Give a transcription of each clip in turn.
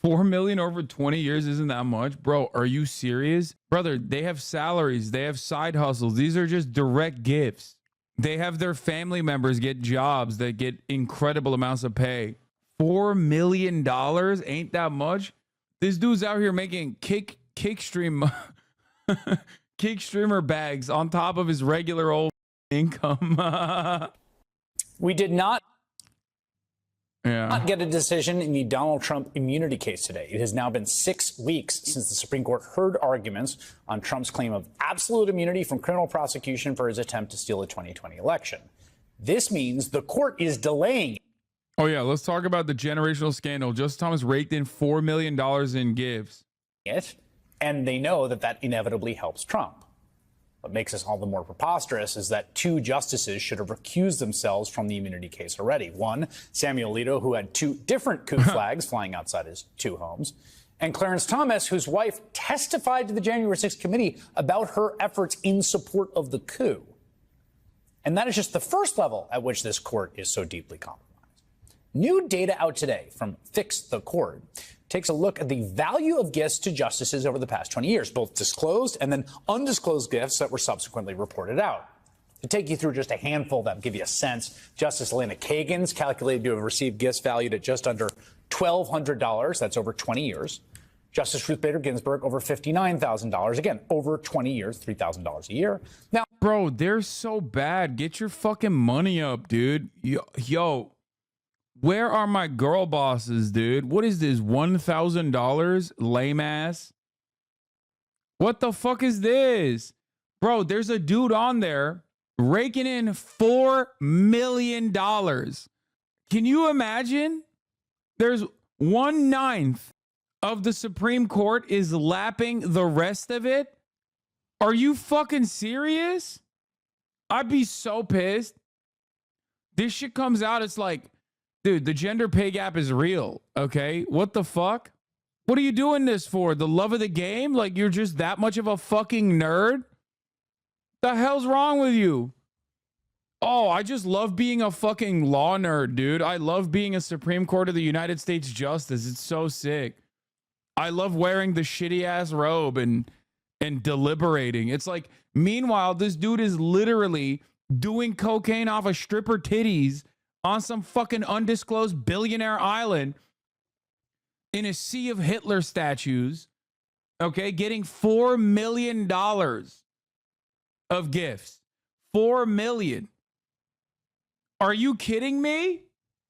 4 million over 20 years isn't that much? Bro, are you serious? Brother, they have salaries, they have side hustles. These are just direct gifts. They have their family members get jobs that get incredible amounts of pay. $4 million ain't that much? This dude's out here making cake stream cake streamer bags on top of his regular old income. We did not get a decision in the Donald Trump immunity case today. It has now been 6 weeks since the Supreme Court heard arguments on Trump's claim of absolute immunity from criminal prosecution for his attempt to steal the 2020 election. This means the court is delaying. Oh, yeah, let's talk about the generational scandal. Justice Thomas raked in $4 million in gifts. And they know that that inevitably helps Trump. What makes this all the more preposterous is that 2 justices should have recused themselves from the immunity case already. One, Samuel Alito, who had 2 different coup flags flying outside his 2 homes, and Clarence Thomas, whose wife testified to the January 6th committee about her efforts in support of the coup. And that is just the first level at which this court is so deeply compromised. New data out today from Fix the Court takes a look at the value of gifts to justices over the past 20 years, both disclosed and then undisclosed gifts that were subsequently reported out. To take you through just a handful that give you a sense, Justice Elena Kagan's calculated to have received gifts valued at just under $1,200. That's over 20 years. Justice Ruth Bader Ginsburg over $59,000. Again, over 20 years, $3,000 a year. Now, bro, they're so bad. Get your fucking money up, dude. Yo. Where are my girl bosses, dude? What is this, $1,000? Lame ass. What the fuck is this? Bro, there's a dude on there raking in $4 million. Can you imagine? There's 1/9 of the Supreme Court is lapping the rest of it. Are you fucking serious? I'd be so pissed. This shit comes out, it's like, dude, the gender pay gap is real, okay? What the fuck? What are you doing this for? The love of the game? Like, you're just that much of a fucking nerd? The hell's wrong with you? Oh, I just love being a fucking law nerd, dude. I love being a Supreme Court of the United States Justice. It's so sick. I love wearing the shitty-ass robe and deliberating. It's like, meanwhile, this dude is literally doing cocaine off of stripper titties on some fucking undisclosed billionaire island in a sea of Hitler statues, okay, getting $4 million of gifts. $4 million. Are you kidding me?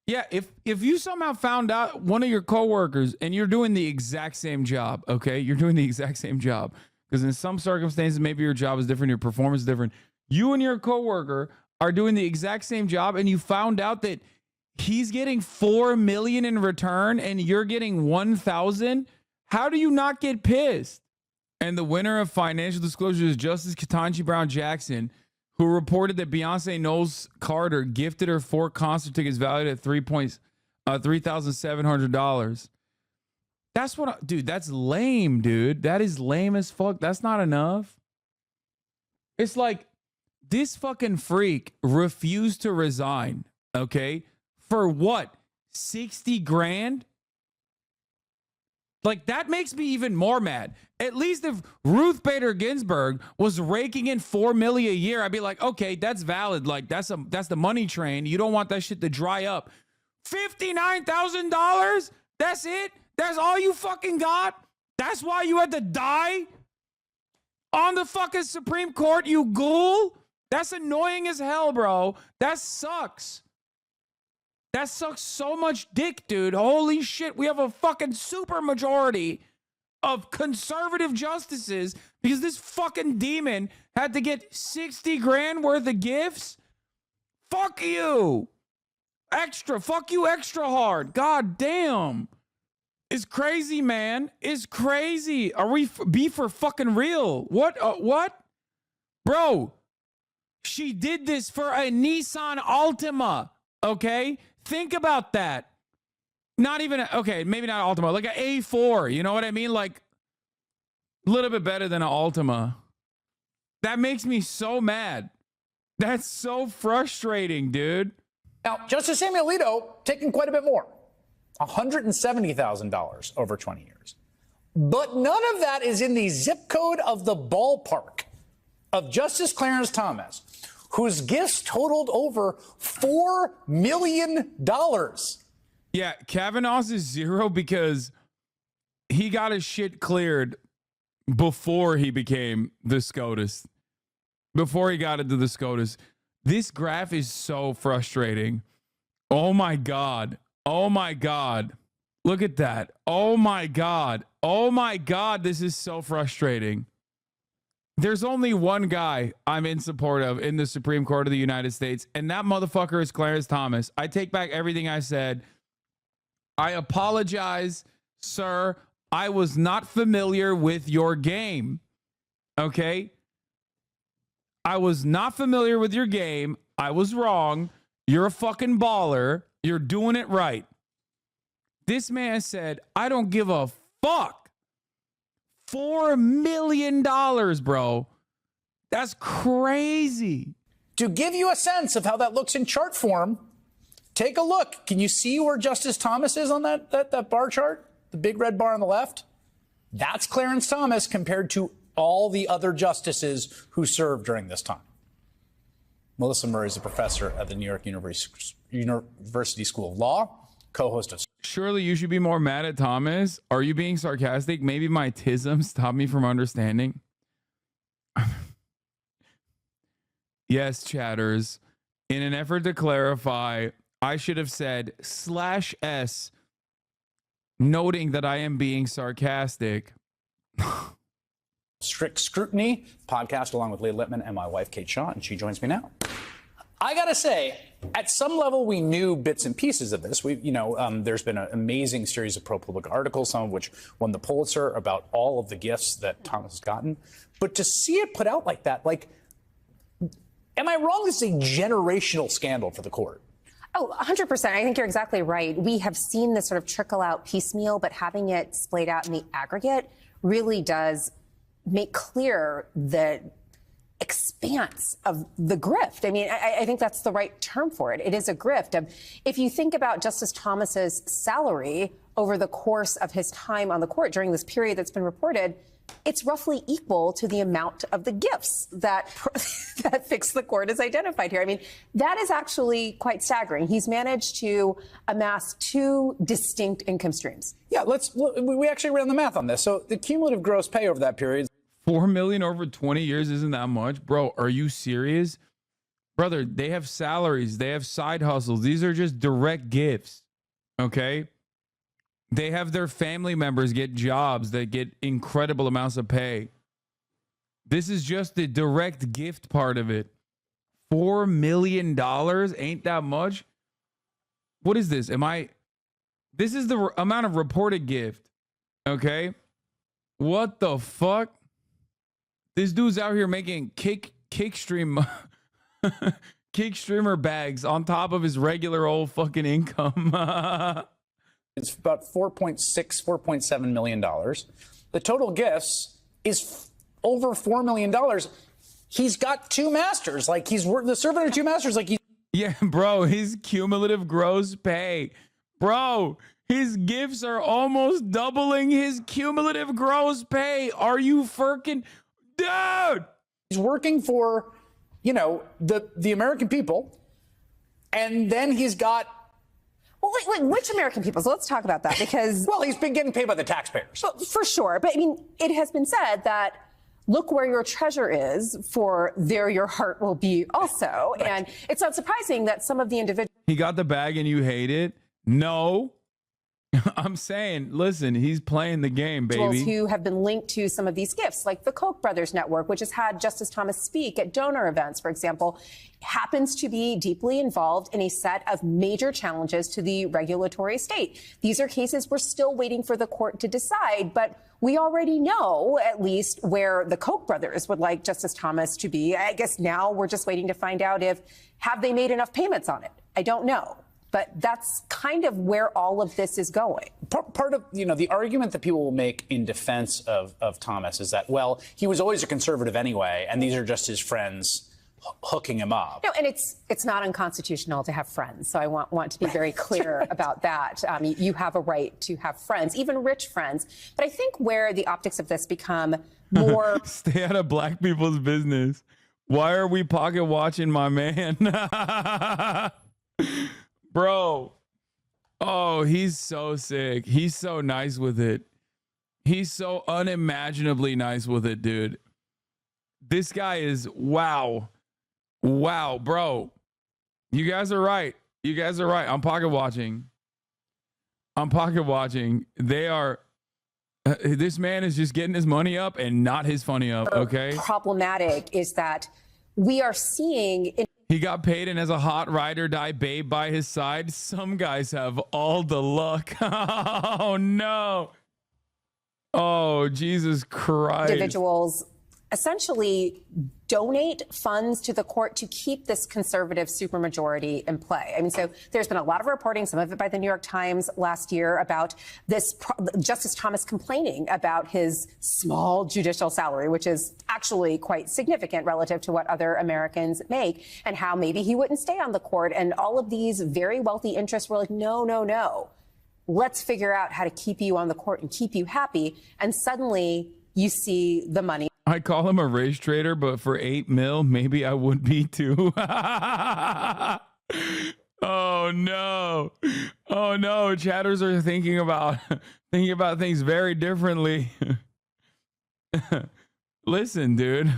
Yeah, if you somehow found out one of your coworkers and you're doing the exact same job, okay, you're doing the exact same job, because in some circumstances, maybe your job is different, your performance is different. You and your coworker are doing the exact same job, and you found out that he's getting $4 million in return and you're getting 1,000. How do you not get pissed? And the winner of financial disclosure is Justice Ketanji Brown Jackson, who reported that Beyonce Knowles Carter gifted her 4 concert tickets valued at $3,700. That's what, dude, that's lame, dude. That is lame as fuck. That's not enough. It's like, this fucking freak refused to resign, okay? For what? 60 grand? Like, that makes me even more mad. At least if Ruth Bader Ginsburg was raking in $4 million a year, I'd be like, okay, that's valid. Like, that's the money train. You don't want that shit to dry up. $59,000? That's it? That's all you fucking got? That's why you had to die on the fucking Supreme Court, you ghoul? That's annoying as hell, bro. That sucks. That sucks so much dick, dude. Holy shit. We have a fucking super majority of conservative justices because this fucking demon had to get 60 grand worth of gifts. Fuck you. Fuck you extra hard. God damn. It's crazy, man. It's crazy. Are we be for fucking real? What? Bro. She did this for a Nissan Altima, okay? Think about that. Not even, okay, maybe not Altima, like an A4, you know what I mean? Like, a little bit better than an Altima. That makes me so mad. That's so frustrating, dude. Now, Justice Samuel Alito taking quite a bit more. $170,000 over 20 years. But none of that is in the zip code of the ballpark of Justice Clarence Thomas, whose gifts totaled over $4 million. Yeah, Kavanaugh's is zero because he got his shit cleared before he became the SCOTUS. Before he got into the SCOTUS. This graph is so frustrating. Oh my God. Oh my God. Look at that. Oh my God. Oh my God. This is so frustrating. There's only one guy I'm in support of in the Supreme Court of the United States, and that motherfucker is Clarence Thomas. I take back everything I said. I apologize, sir. I was not familiar with your game. Okay? I was not familiar with your game. I was wrong. You're a fucking baller. You're doing it right. This man said, I don't give a fuck. $4 million, bro. That's crazy. To give you a sense of how that looks in chart form, take a look. Can you see where Justice Thomas is on that bar chart? The big red bar on the left? That's Clarence Thomas compared to all the other justices who served during this time. Melissa Murray is a professor at the New York University School of Law, co-host of... Surely you should be more mad at Thomas. Are you being sarcastic? Maybe my tism stopped me from understanding. Yes, chatters. In an effort to clarify, I should have said /S, noting that I am being sarcastic. Strict Scrutiny podcast, along with Leah Lippman and my wife, Kate Shaw, and she joins me now. I gotta say, at some level, we knew bits and pieces of this. There's been an amazing series of ProPublica articles, some of which won the Pulitzer, about all of the gifts that Thomas has gotten. But to see it put out like that, am I wrong? This is a generational scandal for the court. Oh, 100%. I think you're exactly right. We have seen this sort of trickle out piecemeal, but having it splayed out in the aggregate really does make clear the expanse of the grift. I mean, I think that's the right term for it. It is a grift. If you think about Justice Thomas's salary over the course of his time on the court during this period that's been reported, it's roughly equal to the amount of the gifts that that Fix the Court has identified here. I mean, that is actually quite staggering. He's managed to amass two distinct income streams. Yeah, we actually ran the math on this. So the cumulative gross pay over that period, $4 million over 20 years isn't that much, bro. Are you serious, brother? They have salaries, they have side hustles. These are just direct gifts. Okay. They have their family members get jobs that get incredible amounts of pay. This is just the direct gift part of it. $4 million ain't that much. What is this? This is the amount of reported gift. Okay. What the fuck? This dude's out here making kick streamer bags on top of his regular old fucking income. It's about $4.7 million. The total gifts is over $4 million. He's got two masters. He's serving under two masters. Yeah, bro, his cumulative gross pay. Bro, his gifts are almost doubling his cumulative gross pay. Are you freaking... Dude! He's working for, the American people. And then he's got... Well, wait, which American people? So let's talk about that because... Well, he's been getting paid by the taxpayers. For sure. But, I mean, it has been said that look where your treasure is, for there your heart will be also. Right. And it's not surprising that some of the individuals... He got the bag and you hate it? No. I'm saying, listen, he's playing the game, baby. Who have been linked to some of these gifts, like the Koch brothers network, which has had Justice Thomas speak at donor events, for example, happens to be deeply involved in a set of major challenges to the regulatory state. These are cases we're still waiting for the court to decide, but we already know at least where the Koch brothers would like Justice Thomas to be. I guess now we're just waiting to find out have they made enough payments on it? I don't know. But that's kind of where all of this is going. Part of, the argument that people will make in defense of Thomas is that, well, he was always a conservative anyway, and these are just his friends hooking him up. No, and it's not unconstitutional to have friends. So I want to be very clear about that. You have a right to have friends, even rich friends. But I think where the optics of this become more stay out of black people's business. Why are we pocket watching my man? Bro. Oh, he's so sick. He's so nice with it. He's so unimaginably nice with it, dude. This guy is wow. Wow, bro. You guys are right. You guys are right. I'm pocket watching. They are this man is just getting his money up and not his funny up, okay? Problematic is that we are seeing he got paid and has a hot ride or die babe by his side. Some guys have all the luck. Oh no. Oh, Jesus Christ. Individuals essentially donate funds to the court to keep this conservative supermajority in play. I mean, so there's been a lot of reporting, some of it by the New York Times last year, about this Justice Thomas complaining about his small judicial salary, which is actually quite significant relative to what other Americans make, and how maybe he wouldn't stay on the court. And all of these very wealthy interests were like, no, no, no. Let's figure out how to keep you on the court and keep you happy. And suddenly you see the money. I call him a race trader, but for 8 mil, maybe I would be too. Oh no. Oh no. Chatters are thinking about things very differently. Listen, dude.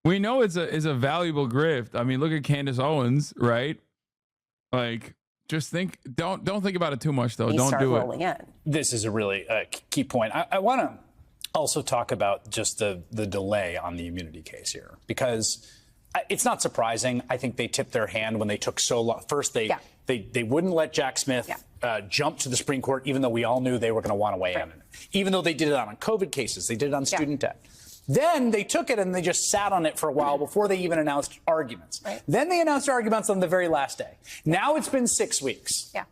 We know it's a valuable grift. I mean, look at Candace Owens, right? Like, just don't think about it too much though. Don't do it. This is a really key point. I want to also talk about just the delay on the immunity case here, because it's not surprising. I think they tipped their hand when they took so long. First, they wouldn't let Jack Smith jump to the Supreme Court, even though we all knew they were going to want to weigh in. Even though they did it on COVID cases, they did it on student debt. Then they took it and they just sat on it for a while before they even announced arguments. Then they announced arguments on the very last day. Now it's been 6 weeks. Yeah.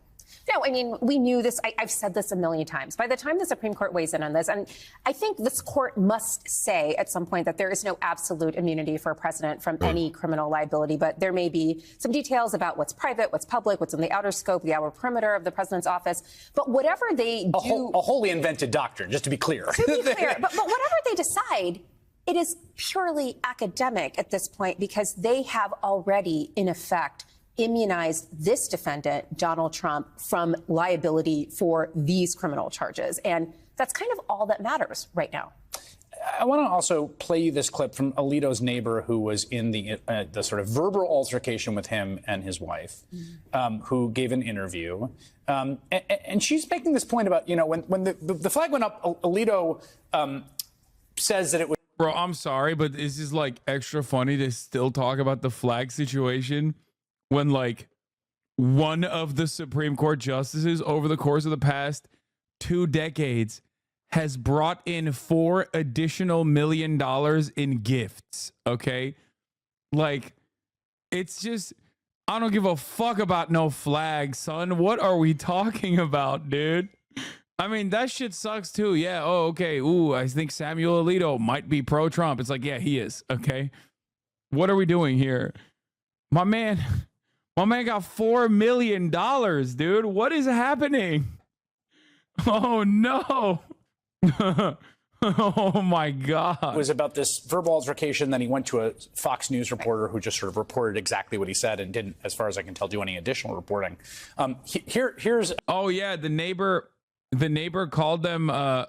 No, I mean, we knew this. I've said this a million times. By the time the Supreme Court weighs in on this, and I think this court must say at some point that there is no absolute immunity for a president from any criminal liability, but there may be some details about what's private, what's public, what's in the outer scope, the outer perimeter of the president's office. But whatever they do... A wholly invented doctrine, just to be clear. To be clear, but whatever they decide, it is purely academic at this point, because they have already, in effect, immunized this defendant, Donald Trump, from liability for these criminal charges. And that's kind of all that matters right now. I want to also play you this clip from Alito's neighbor, who was in the sort of verbal altercation with him and his wife, who gave an interview. And she's making this point about, when the flag went up, Alito says that it was... Bro, I'm sorry, but this is like extra funny to still talk about the flag situation when like one of the Supreme Court justices over the course of the past 2 decades has brought in $4 additional million in gifts. Okay. Like, it's just, I don't give a fuck about no flag, son. What are we talking about, dude? I mean, that shit sucks too. Yeah. Oh, okay. Ooh, I think Samuel Alito might be pro-Trump. It's like, yeah, he is. Okay. What are we doing here? My man got $4 million, dude. What is happening? Oh no. Oh my God. It was about this verbal altercation. Then he went to a Fox News reporter who just sort of reported exactly what he said and didn't, as far as I can tell, do any additional reporting. Here's. Oh yeah, the neighbor called them. I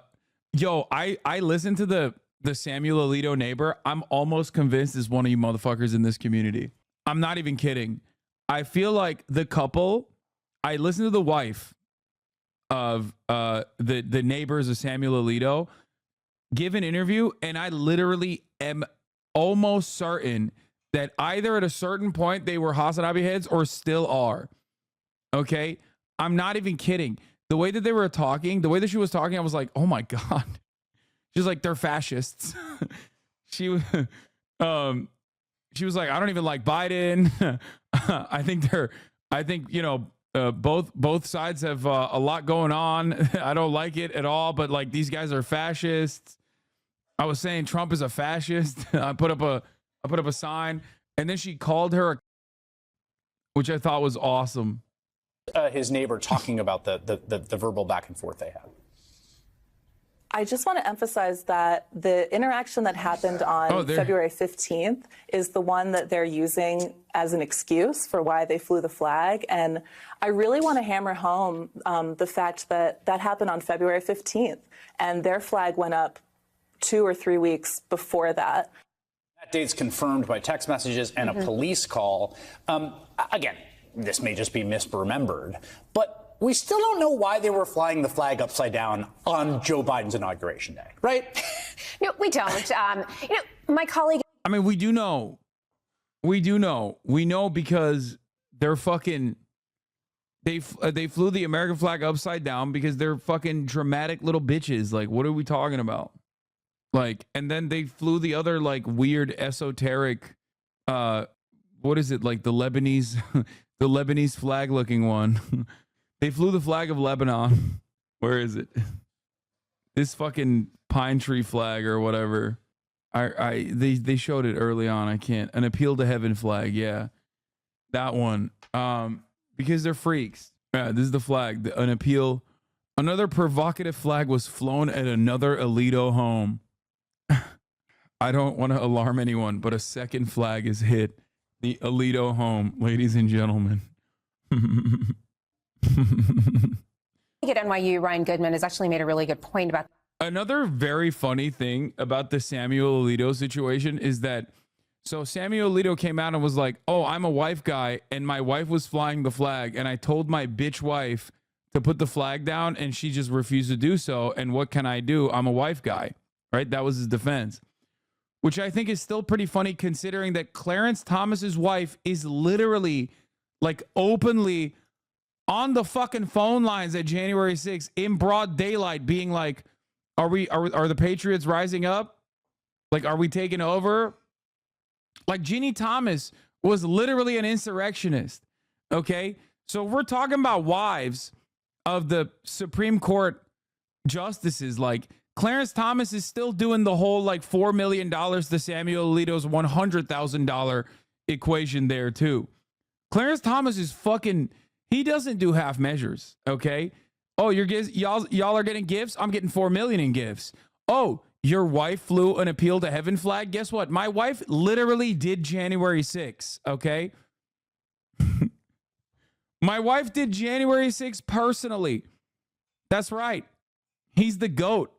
listened to the Samuel Alito neighbor. I'm almost convinced is one of you motherfuckers in this community. I'm not even kidding. I feel like the couple. I listened to the wife of the neighbors of Samuel Alito give an interview, and I literally am almost certain that either at a certain point they were HasanAbi heads or still are. Okay, I'm not even kidding. The way that they were talking, the way that she was talking, I was like, oh my God. She's like, they're fascists. She was like, I don't even like Biden. I think both sides have a lot going on. I don't like it at all, but like, these guys are fascists. I was saying Trump is a fascist. I put up put up a sign, and then she called her, which I thought was awesome. His neighbor talking about the verbal back and forth they had. I just want to emphasize that the interaction that happened on February 15th is the one that they're using as an excuse for why they flew the flag. And I really want to hammer home the fact that that happened on February 15th, and their flag went up 2 or 3 weeks before that. That date's confirmed by text messages and a police call. Again, this may just be misremembered, but we still don't know why they were flying the flag upside down on Joe Biden's inauguration day, right? No, we don't. My colleague. I mean, we do know. We do know. We know because they're fucking. They flew the American flag upside down because they're fucking dramatic little bitches. Like, what are we talking about? Like, and then they flew the other like weird esoteric. What is it, like the Lebanese, the Lebanese flag looking one? They flew the flag of Lebanon. Where is it? This fucking pine tree flag or whatever. They showed it early on. I can't. An appeal to heaven flag. Yeah, that one. Because they're freaks. Yeah, this is the flag. An appeal. Another provocative flag was flown at another Alito home. I don't want to alarm anyone, but a second flag is hit the Alito home, ladies and gentlemen. At NYU, Ryan Goodman has actually made a really good point about. Another very funny thing about the Samuel Alito situation is that, so Samuel Alito came out and was like, oh, I'm a wife guy, and my wife was flying the flag, and I told my bitch wife to put the flag down, and she just refused to do so, and what can I do? I'm a wife guy, right? That was his defense, which I think is still pretty funny considering that Clarence Thomas's wife is literally, like, openly on the fucking phone lines at January 6th in broad daylight being like, are the Patriots rising up? Like, are we taking over? Like, Ginny Thomas was literally an insurrectionist. Okay. So we're talking about wives of the Supreme Court justices. Like, Clarence Thomas is still doing the whole like $4 million to Samuel Alito's $100,000 equation there too. Clarence Thomas is fucking, he doesn't do half measures, okay? Oh, y'all are getting gifts? I'm getting 4 million in gifts. Oh, your wife flew an appeal to heaven flag? Guess what? My wife literally did January 6th, okay? My wife did January 6th personally. That's right. He's the GOAT.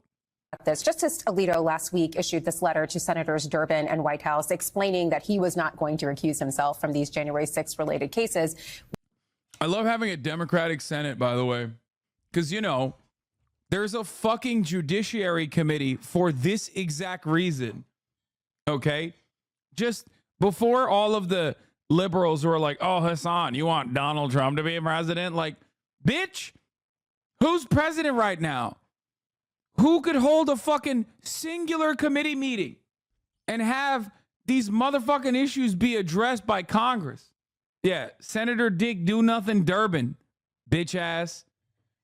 This. Justice Alito last week issued this letter to Senators Durbin and Whitehouse explaining that he was not going to recuse himself from these January 6th related cases. I love having a Democratic Senate, by the way, because, you know, there's a fucking judiciary committee for this exact reason. Okay? Just before all of the liberals were like, oh, Hasan, you want Donald Trump to be president? Like, bitch, who's president right now? Who could hold a fucking singular committee meeting and have these motherfucking issues be addressed by Congress? Yeah, Senator Dick Do Nothing Durbin, bitch ass.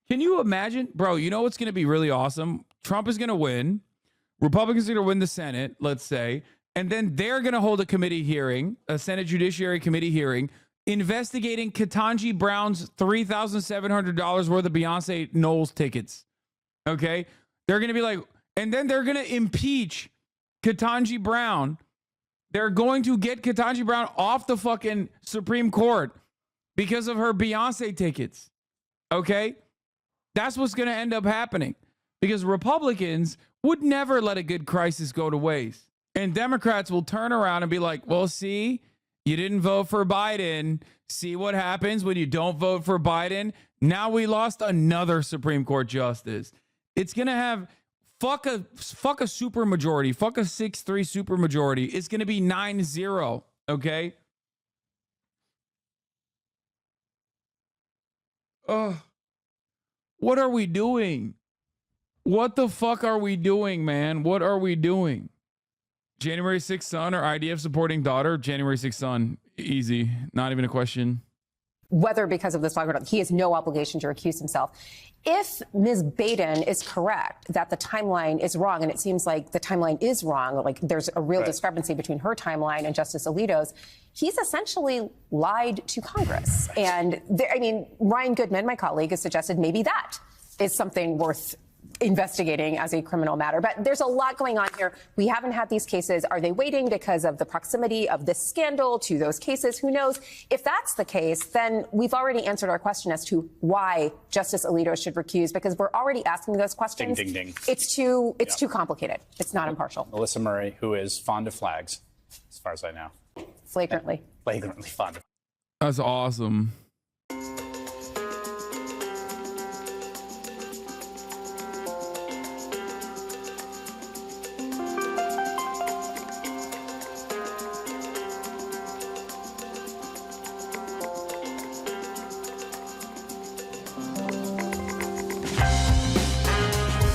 Can you imagine? Bro, you know what's going to be really awesome? Trump is going to win. Republicans are going to win the Senate, let's say. And then they're going to hold a committee hearing, a Senate Judiciary Committee hearing, investigating Ketanji Brown's $3,700 worth of Beyonce Knowles tickets. Okay? They're going to be like, and then they're going to impeach Ketanji Brown. They're going to get Ketanji Brown off the fucking Supreme Court because of her Beyonce tickets. Okay? That's what's going to end up happening because Republicans would never let a good crisis go to waste. And Democrats will turn around and be like, well, see, you didn't vote for Biden. See what happens when you don't vote for Biden? Now we lost another Supreme Court justice. It's going to have fuck a super majority. Fuck a 6-3 super majority. It's going to be 9-0. Okay. What are we doing? What the fuck are we doing, man? What are we doing? January 6th son or IDF supporting daughter? January 6th son. Easy. Not even a question. whether because of this flag or not, he has no obligation to recuse himself. If Ms. Baden is correct that the timeline is wrong, and it seems like the timeline is wrong, like there's a real discrepancy between her timeline and Justice Alito's, he's essentially lied to Congress. And I mean, Ryan Goodman, my colleague, has suggested maybe that is something worth investigating as a criminal matter. But there's a lot going on here. We haven't had these cases. Are they waiting because of the proximity of this scandal to those cases? Who knows? If that's the case, then we've already answered our question as to why Justice Alito should recuse, because we're already asking those questions. Ding, ding, ding. It's too complicated. It's not impartial. Melissa Murray, who is fond of flags, as far as I know. Flagrantly. Flagrantly fond of. That's awesome.